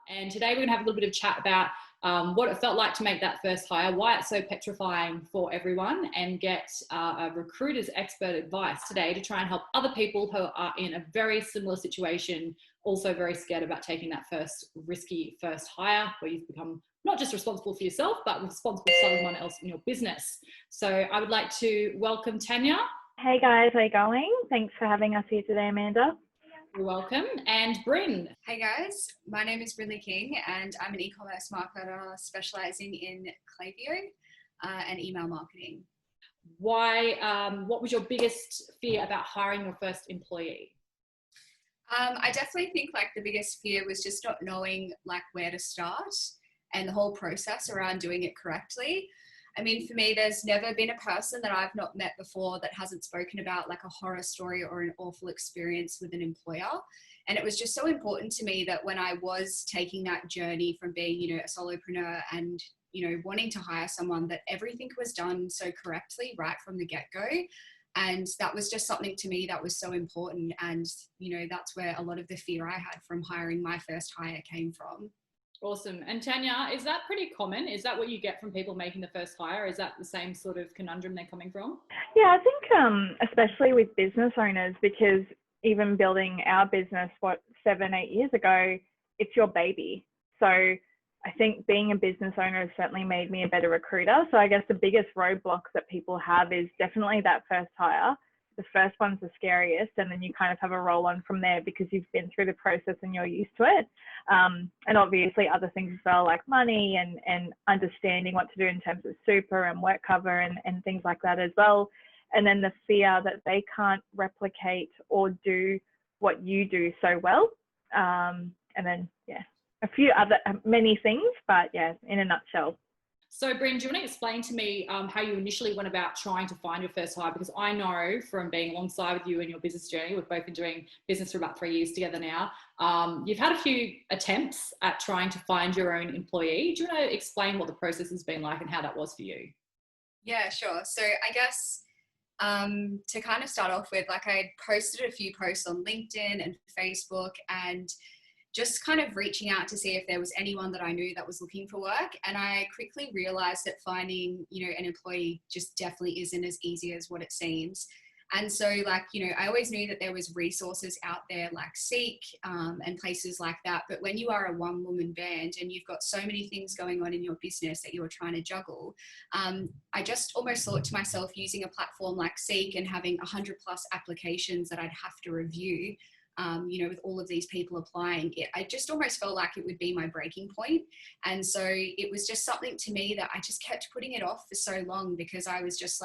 And today we're going to have a little bit of chat about what it felt like to make that first hire, why it's so petrifying for everyone, and get a recruiter's expert advice today to try and help other people who are in a very similar situation, also very scared about taking that first risky first hire where you've become not just responsible for yourself, but responsible for someone else in your business. So I would like to welcome Tanya. Hey guys, how are you going? Thanks for having us here today, Amanda. You're welcome. And Bryn. Hey guys, my name is Brynley King and I'm an e-commerce marketer specialising in Klaviyo and email marketing. What was your biggest fear about hiring your first employee? I definitely think the biggest fear was just not knowing where to start and the whole process around doing it correctly. I mean, for me, there's never been a person that I've not met before that hasn't spoken about a horror story or an awful experience with an employer. And it was just so important to me that when I was taking that journey from being, a solopreneur and, wanting to hire someone, that everything was done so correctly right from the get-go. And that was just something to me that was so important. And, that's where a lot of the fear I had from hiring my first hire came from. Awesome. And Tanya, is that pretty common? Is that what you get from people making the first hire? Is that the same sort of conundrum they're coming from? Yeah, I think especially with business owners, because even building our business, 7-8 years ago, it's your baby. So I think being a business owner has certainly made me a better recruiter. So I guess the biggest roadblocks that people have is definitely that first hire. The first one's the scariest, and then you kind of have a roll on from there because you've been through the process and you're used to it. And obviously other things as well, like money and understanding what to do in terms of super and work cover and things like that as well. And then the fear that they can't replicate or do what you do so well. And then, many things, but yeah, in a nutshell. So, Bryn, do you want to explain to me how you initially went about trying to find your first hire? Because I know from being alongside with you in your business journey, we've both been doing business for about 3 years together now. You've had a few attempts at trying to find your own employee. Do you want to explain what the process has been like and how that was for you? Yeah, sure. So I guess to kind of start off with, I posted a few posts on LinkedIn and Facebook and just kind of reaching out to see if there was anyone that I knew that was looking for work. And I quickly realized that finding, an employee just definitely isn't as easy as what it seems. And so I always knew that there was resources out there like Seek and places like that. But when you are a one-woman band and you've got so many things going on in your business that you're trying to juggle, I just almost thought to myself, using a platform like Seek and having 100+ applications that I'd have to review, with all of these people applying, I just almost felt like it would be my breaking point. And so it was just something to me that I just kept putting it off for so long because I was just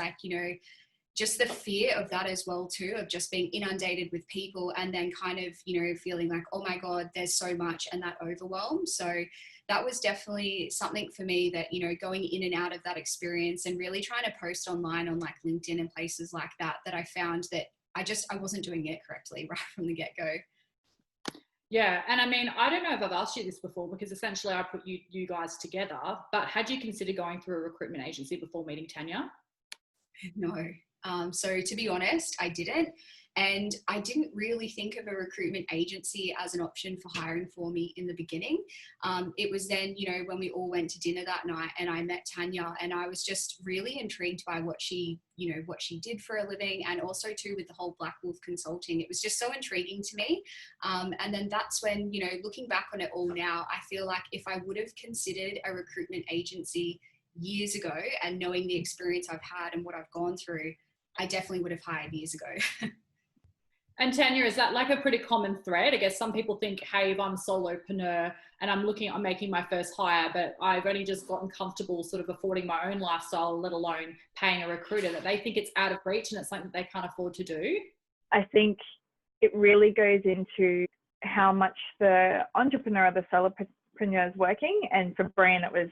just the fear of that as well too, of just being inundated with people and then kind of, feeling like, oh my God, there's so much, and that overwhelm. So that was definitely something for me that, going in and out of that experience and really trying to post online on LinkedIn and places like that, that I found that I wasn't doing it correctly right from the get-go. Yeah. And I mean, I don't know if I've asked you this before because essentially I put you guys together, but had you considered going through a recruitment agency before meeting Tanya? No. So to be honest, I didn't. And I didn't really think of a recruitment agency as an option for hiring for me in the beginning. It was then, when we all went to dinner that night and I met Tanya, and I was just really intrigued by what she did for a living, and also too with the whole Black Wolf Consulting. It was just so intriguing to me. And then that's when, looking back on it all now, I feel like if I would have considered a recruitment agency years ago and knowing the experience I've had and what I've gone through, I definitely would have hired years ago. And Tanya, is that a pretty common thread? I guess some people think, hey, if I'm a solopreneur and I'm making my first hire, but I've only just gotten comfortable sort of affording my own lifestyle, let alone paying a recruiter, that they think it's out of reach and it's something that they can't afford to do. I think it really goes into how much the entrepreneur or the solopreneur is working. And for Bryn, it was,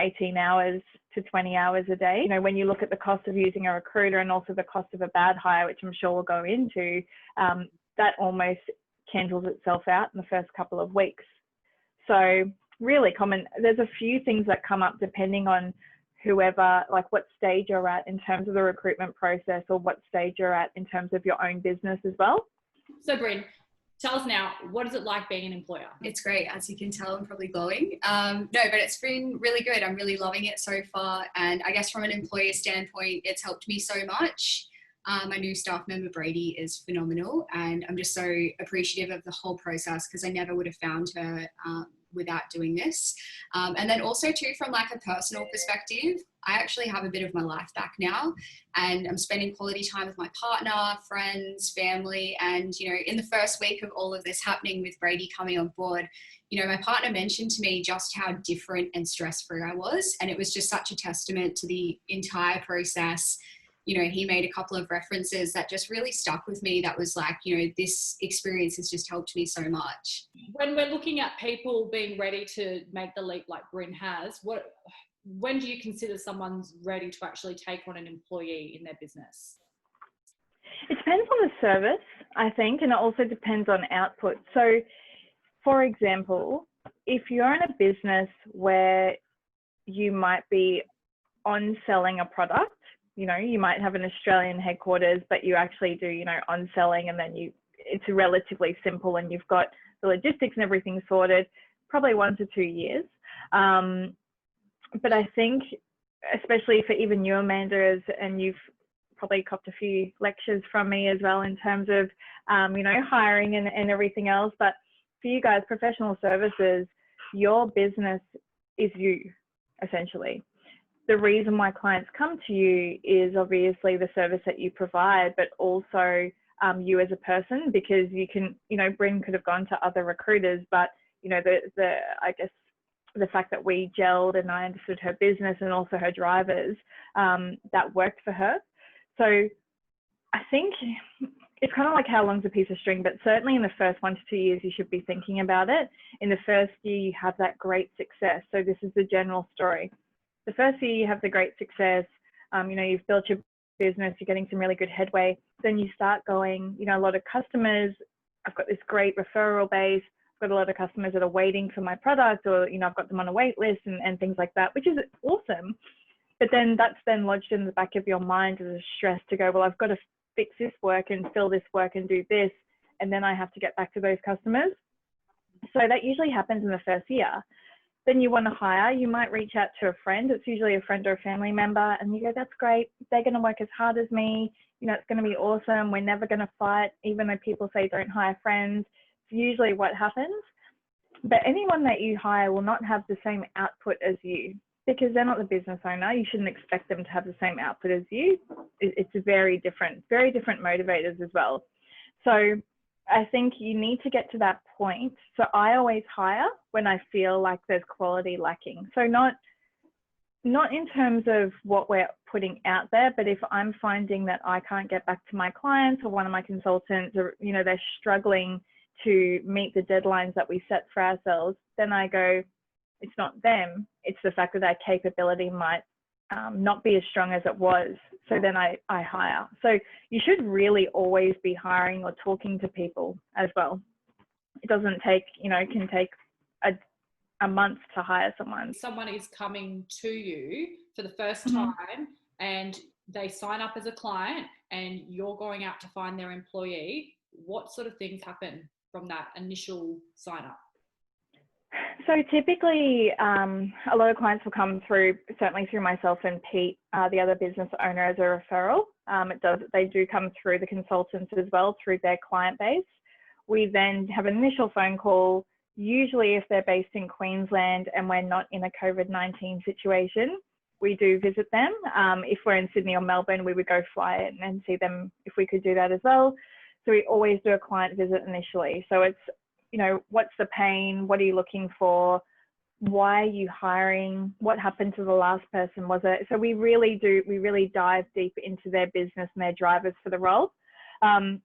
18 hours to 20 hours a day. When you look at the cost of using a recruiter and also the cost of a bad hire, which I'm sure we'll go into, that almost cancels itself out in the first couple of weeks. So really common. There's a few things that come up depending on whoever, what stage you're at in terms of the recruitment process or what stage you're at in terms of your own business as well. So Bryn, Tell us now, what is it like being an employer? It's great. As you can tell, I'm probably glowing. No, but it's been really good. I'm really loving it so far. And I guess from an employer standpoint, it's helped me so much. My new staff member, Brady, is phenomenal. And I'm just so appreciative of the whole process because I never would have found her without doing this. And then also too, from like a personal perspective, I actually have a bit of my life back now, and I'm spending quality time with my partner, friends, family. And, you know, in the first week of all of this happening with Brady coming on board, you know, my partner mentioned to me just how different and stress-free I was. And it was just such a testament to the entire process. You know, he made a couple of references that just really stuck with me. That was like, you know, this experience has just helped me so much. When we're looking at people being ready to make the leap like Bryn has, when do you consider someone's ready to actually take on an employee in their business? It depends on the service, I think, and it also depends on output. So, for example, if you're in a business where you might be on selling a product, you know, you might have an Australian headquarters, but you actually do, you know, on selling, and then it's relatively simple and you've got the logistics and everything sorted, probably 1 to 2 years. But I think, especially for even you, Amanda, and you've probably copped a few lectures from me as well in terms of, you know, hiring and everything else. But for you guys, professional services, your business is you, essentially. The reason why clients come to you is obviously the service that you provide, but also you as a person, because you can, you know, Bryn could have gone to other recruiters, but, you know, I guess, the fact that we gelled and I understood her business and also her drivers, that worked for her. So I think it's kind of like how long's a piece of string, but certainly in the first 1 to 2 years, you should be thinking about it. In the first year, you have that great success. So this is the general story. The first year, you have the great success. You know, you've built your business, you're getting some really good headway. Then you start going, you know, a lot of customers, I've got this great referral base. Got a lot of customers that are waiting for my product, or, you know, I've got them on a wait list and things like that, which is awesome. But then that's then lodged in the back of your mind as a stress to go, well, I've got to fix this work and fill this work and do this, and then I have to get back to those customers. So that usually happens in the first year. Then you want to hire, you might reach out to a friend. It's usually a friend or a family member, and you go, that's great. They're going to work as hard as me. You know, it's going to be awesome. We're never going to fight, even though people say don't hire friends. Usually what happens, but anyone that you hire will not have the same output as you, because they're not the business owner. You shouldn't expect them to have the same output as you. It's very different motivators as well. So I think you need to get to that point. So I always hire when I feel like there's quality lacking. So not in terms of what we're putting out there, but if I'm finding that I can't get back to my clients, or one of my consultants, or, you know, they're struggling to meet the deadlines that we set for ourselves, then I go, it's not them, it's the fact that our capability might not be as strong as it was. So then I hire. So you should really always be hiring or talking to people as well. It doesn't take, you know, it can take a month to hire someone. Someone is coming to you for the first time and they sign up as a client and you're going out to find their employee. What sort of things happen from that initial sign up? So typically, a lot of clients will come through, certainly through myself and Pete, the other business owner, as a referral. They do come through the consultants as well, through their client base. We then have an initial phone call. Usually if they're based in Queensland and we're not in a COVID-19 situation, we do visit them. If we're in Sydney or Melbourne, we would go fly in and see them if we could do that as well. So we always do a client visit initially. So it's, you know, what's the pain? What are you looking for? Why are you hiring? What happened to the last person? So we really dive deep into their business and their drivers for the role. And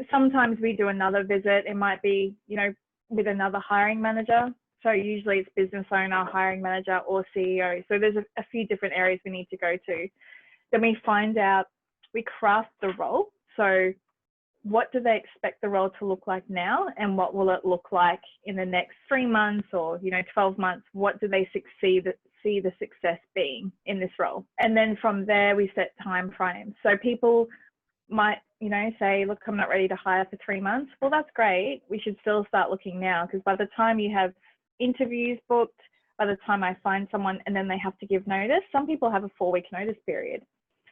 sometimes we do another visit. It might be, you know, with another hiring manager. So usually it's business owner, hiring manager, or CEO. So there's a few different areas we need to go to. Then we find out, we craft the role. So what do they expect the role to look like now, and what will it look like in the next 3 months or, you know, 12 months? What do they see the success being in this role? And then from there we set time frames. So people might, say, look, I'm not ready to hire for 3 months. Well, that's great. We should still start looking now, because by the time you have interviews booked, by the time I find someone and then they have to give notice, some people have a 4-week notice period.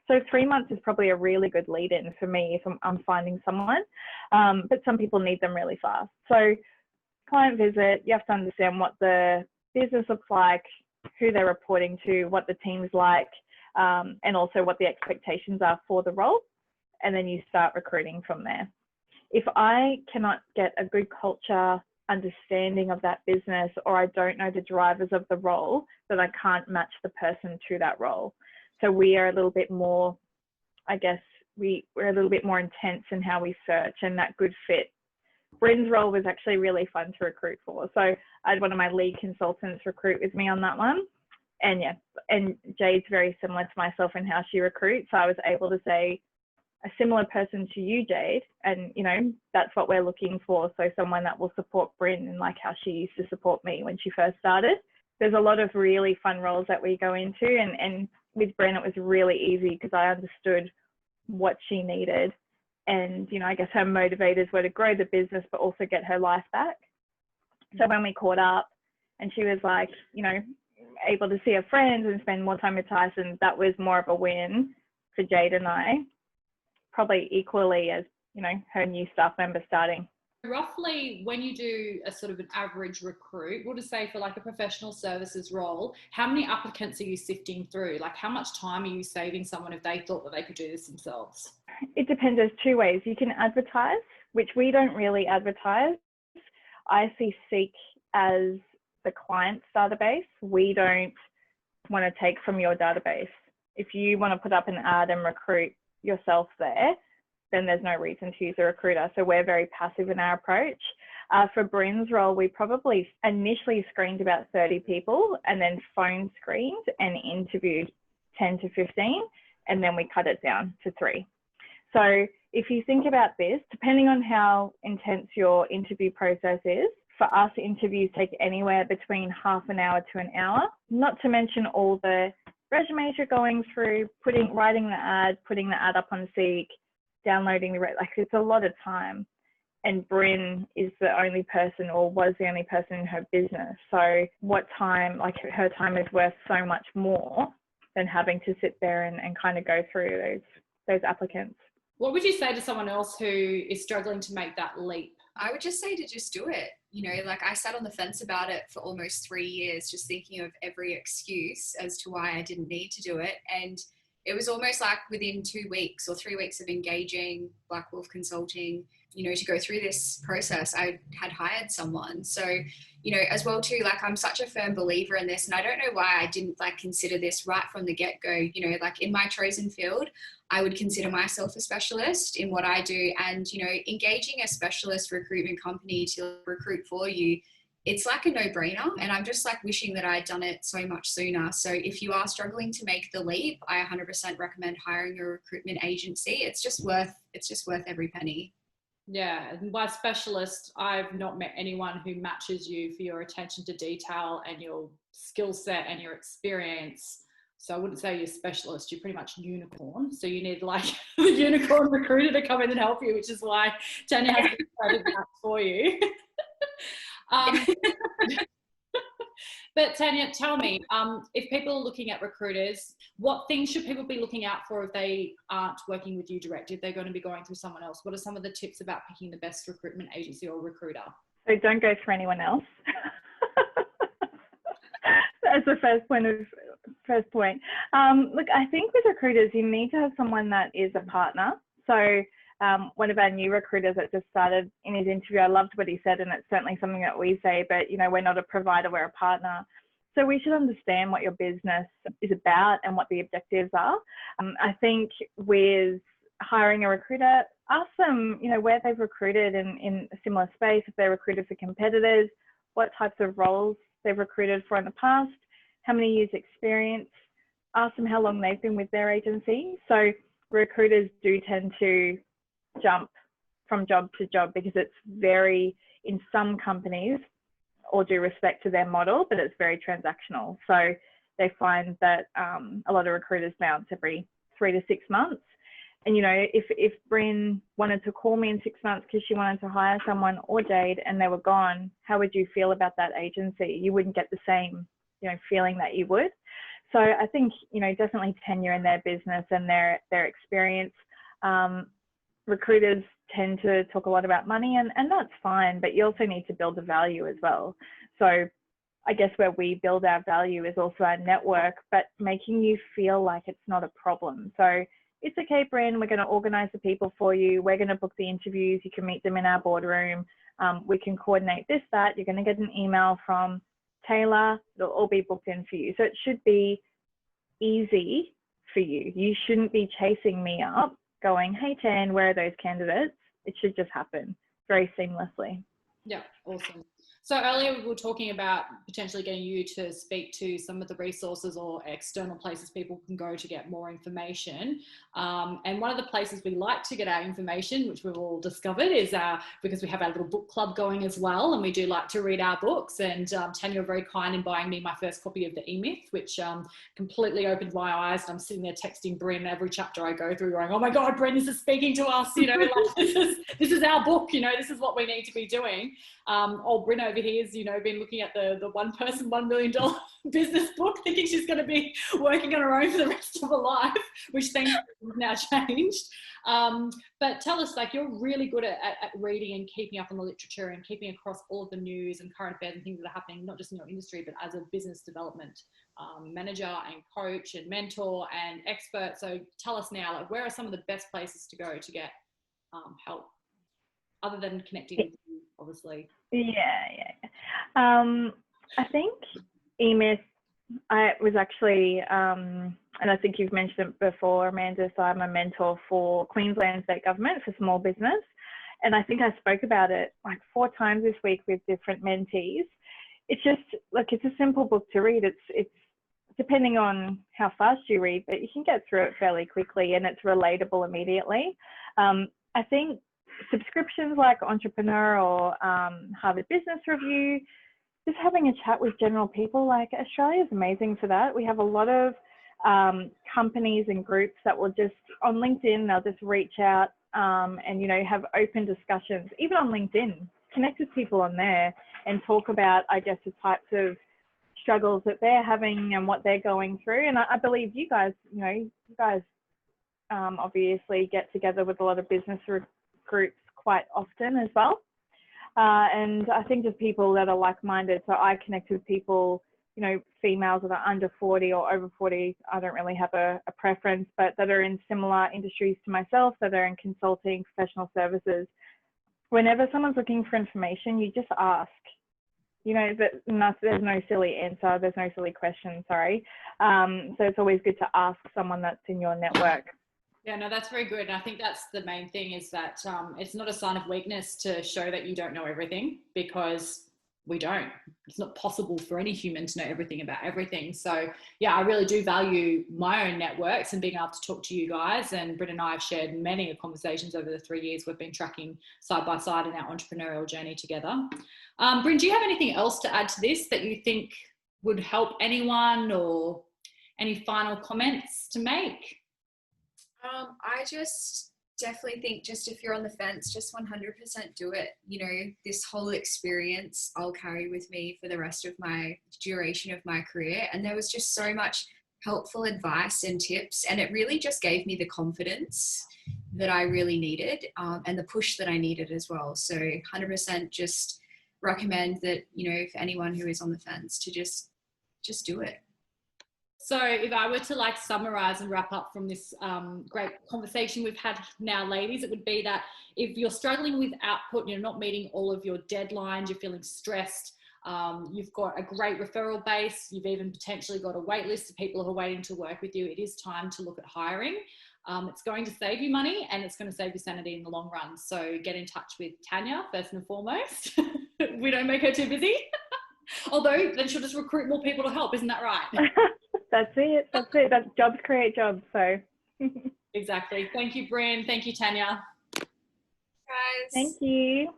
So 3 months is probably a really good lead in for me if I'm finding someone, but some people need them really fast. So client visit, you have to understand what the business looks like, who they're reporting to, what the team's like, and also what the expectations are for the role. And then you start recruiting from there. If I cannot get a good culture understanding of that business, or I don't know the drivers of the role, then I can't match the person to that role. So we are a little bit more, I guess, we're a little bit more intense in how we search, and that good fit. Bryn's role was actually really fun to recruit for. So I had one of my lead consultants recruit with me on that one. And yeah, and Jade's very similar to myself in how she recruits. So I was able to say, a similar person to you, Jade, and that's what we're looking for. So someone that will support Bryn, and like how she used to support me when she first started. There's a lot of really fun roles that we go into, and with Bryn it was really easy because I understood what she needed, and I guess her motivators were to grow the business but also get her life back. So when we caught up and she was like, able to see her friends and spend more time with Tyson, that was more of a win for Jade and I, probably equally as, her new staff member starting. Roughly, when you do a sort of an average recruit, we'll just say for like a professional services role, how many applicants are you sifting through? Like, how much time are you saving someone if they thought that they could do this themselves? It depends. There's 2 ways. You can advertise, which we don't really advertise. I see Seek as the client's database. We don't want to take from your database. If you want to put up an ad and recruit yourself there, then there's no reason to use a recruiter. So we're very passive in our approach. For Bryn's role, we probably initially screened about 30 people and then phone screened and interviewed 10 to 15, and then we cut it down to 3. So if you think about this, depending on how intense your interview process is, for us, interviews take anywhere between half an hour to an hour, not to mention all the resumes you're going through, writing the ad, putting the ad up on Seek, downloading it's a lot of time. And Bryn is the only person, or was the only person in her business. So her time is worth so much more than having to sit there and kind of go through those applicants. What would you say to someone else who is struggling to make that leap? I would just say to just do it. I sat on the fence about it for almost 3 years, just thinking of every excuse as to why I didn't need to do it. And it was almost like within 2 weeks or 3 weeks of engaging Black Wolf Consulting, to go through this process, I had hired someone. So, as well too, I'm such a firm believer in this, and I don't know why I didn't consider this right from the get-go. In my chosen field, I would consider myself a specialist in what I do, and, engaging a specialist recruitment company to recruit for you, it's like a no-brainer, and I'm just wishing that I had done it so much sooner. So if you are struggling to make the leap, I 100% recommend hiring a recruitment agency. It's just worth every penny. Yeah, and by specialist, I've not met anyone who matches you for your attention to detail and your skill set and your experience. So I wouldn't say you're a specialist, you're pretty much unicorn. So you need the unicorn recruiter to come in and help you, which is why Tanya has created that for you. But Tanya, tell me, if people are looking at recruiters, what things should people be looking out for if they aren't working with you direct, if they're going to be going through someone else? What are some of the tips about picking the best recruitment agency or recruiter? So don't go for anyone else. That's the first point. Look, I think with recruiters, you need to have someone that is a partner. So one of our new recruiters that just started in his interview, I loved what he said, and it's certainly something that we say, but we're not a provider, we're a partner. So we should understand what your business is about and what the objectives are. I think with hiring a recruiter, ask them, where they've recruited in a similar space, if they're recruited for competitors, what types of roles they've recruited for in the past, how many years experience, ask them how long they've been with their agency. So recruiters do tend to jump from job to job because it's very, in some companies, all due respect to their model, but it's very transactional. So they find that a lot of recruiters bounce every 3 to 6 months. And, you know, if Bryn wanted to call me in 6 months because she wanted to hire someone, or Jade, and they were gone, how would you feel about that agency? You wouldn't get the same, you know, feeling that you would. So I think, you know, definitely tenure in their business and their experience. Recruiters tend to talk a lot about money, and that's fine, but you also need to build the value as well. So I guess where we build our value is also our network, but making you feel like it's not a problem. So it's okay, Bryn, we're going to organize the people for you. We're going to book the interviews. You can meet them in our boardroom. We can coordinate this, that. You're going to get an email from Taylor. It'll all be booked in for you. So it should be easy for you. You shouldn't be chasing me up going, hey, Tan, where are those candidates? It should just happen very seamlessly. Yeah, awesome. So earlier we were talking about potentially getting you to speak to some of the resources or external places people can go to get more information. And one of the places we like to get our information, which we've all discovered, is because we have our little book club going as well, and we do like to read our books. And Tanya, very kind in buying me my first copy of The E-Myth, which completely opened my eyes. And I'm sitting there texting Bryn every chapter I go through, going, "Oh my God, Bryn, this is speaking to us. You know, like, this is our book. You know, this is what we need to be doing." Old Bryn over here has, you know, been looking at the one person, $1 million business book, thinking she's going to be working on her own for the rest of her life, which thankfully has now changed. But tell us, like, you're really good at reading and keeping up on the literature and keeping across all of the news and current affairs and things that are happening, not just in your industry, but as a business development manager and coach and mentor and expert. So tell us now, like, where are some of the best places to go to get help, other than connecting with you, obviously? I think E-Myth, I was actually, and I think you've mentioned it before, Amanda, so I'm a mentor for Queensland State Government for small business. And I think I spoke about it like 4 times this week with different mentees. It's just, like, it's a simple book to read. It's depending on how fast you read, but you can get through it fairly quickly, and it's relatable immediately. I think subscriptions like Entrepreneur or Harvard Business Review, just having a chat with general people, like, Australia is amazing for that. We have a lot of companies and groups that will just, on LinkedIn, they'll just reach out and, you know, have open discussions, even on LinkedIn, connect with people on there and talk about, I guess, the types of struggles that they're having and what they're going through. And I believe you guys, you know, obviously get together with a lot of business groups quite often as well. And I think just people that are like-minded. So I connect with people, you know, females that are under 40 or over 40. I don't really have a preference, but that are in similar industries to myself, that are in consulting, professional services. Whenever someone's looking for information, you just ask. You know, there's no silly answer. There's no silly question, sorry. So it's always good to ask someone that's in your network. Yeah, no, that's very good. And I think that's the main thing, is that it's not a sign of weakness to show that you don't know everything, because we don't. It's not possible for any human to know everything about everything. So yeah, I really do value my own networks and being able to talk to you guys. And Britt and I have shared many conversations over the 3 years we've been tracking side by side in our entrepreneurial journey together. Bryn, do you have anything else to add to this that you think would help anyone, or any final comments to make? I just definitely think, just if you're on the fence, just 100% do it. You know, this whole experience I'll carry with me for the rest of my duration of my career. And there was just so much helpful advice and tips, and it really just gave me the confidence that I really needed, and the push that I needed as well. So 100% just recommend that, you know, for anyone who is on the fence, to just do it. So if I were to like summarize and wrap up from this great conversation we've had now, ladies, it would be that if you're struggling with output, you're not meeting all of your deadlines, you're feeling stressed, you've got a great referral base, you've even potentially got a wait list of people who are waiting to work with you, it is time to look at hiring. It's going to save you money, and it's going to save you sanity in the long run. So get in touch with Tanya first and foremost. We don't make her too busy. Although then she'll just recruit more people to help. Isn't that right? That's it. That's jobs create jobs. So exactly. Thank you, Bryn. Thank you, Tanya. Guys. Thank you.